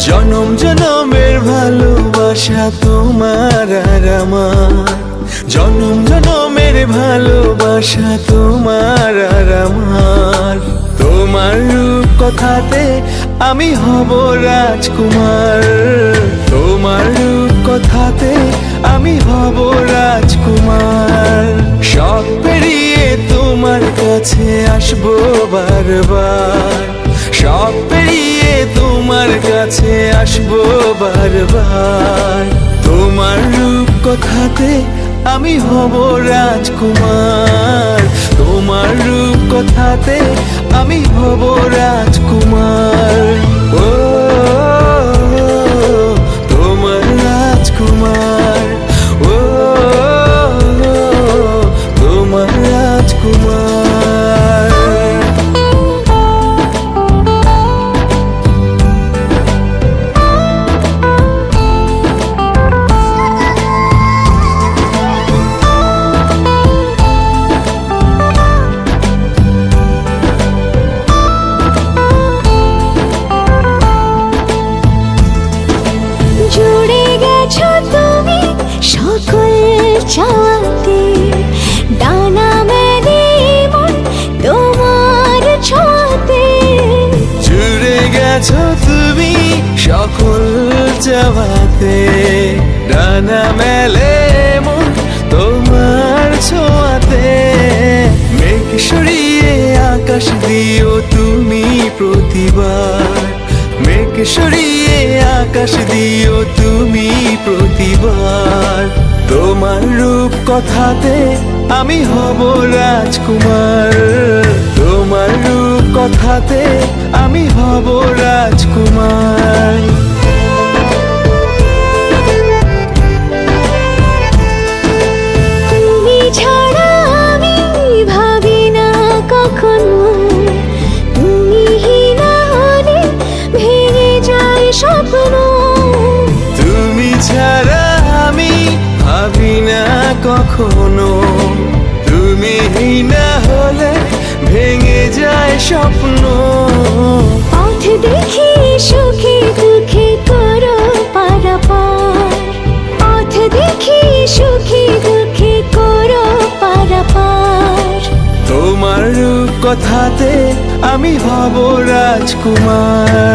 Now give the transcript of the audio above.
জনম জনমের ভালোবাসা তোমার আর আমার, জনম জনমের ভালোবাসা তোমার আর আমার। তোমার রূপ কথাতে আমি হব রাজকুমার, তোমার রূপ কথাতে আমি হব রাজকুমার। সব পেরিয়ে তোমার কাছে আসবো বারবার, সব পেরিয়ে তোমার কাছে আসবো বারবার। তোমার রূপ কথাতে আমি হব রাজকুমার, তোমার রূপ কথাতে আমি হব রাজকুমার। ও তোমার রাজকুমার, ও তোমার রাজকুমার। চাওয়াতে ডানা মেলে মন তোমার ছোঁয়াতে, জুড়ে গেছো তুমি সকল চাওয়াতে, ডানা মেলে মন তোমার ছোঁয়াতে। মেঘ সরিয়ে আকাশ দিও তুমি প্রতিবার, মেঘ সরিয়ে আকাশ দিও তুমি প্রতিবার। তোমার রূপ কথাতে আমি হব রাজকুমার, তোমার রূপ কথাতে আমি হব রাজকুমার। তুমি ছাড়া আমি ভাবি না কখনো, তুমি না হলে ভেঙে যায় স্বপ্ন। তুমি ছাড়া আমি ভাবি না কখনো, তুমি না হলে ভেঙে যায় স্বপ্ন। পথ দেখি সুখে দুঃখে করো পারাপার, পথ দেখি সুখে দুঃখে করো পারাপার। তোমার রূপ কথাতে আমি হব রাজকুমার।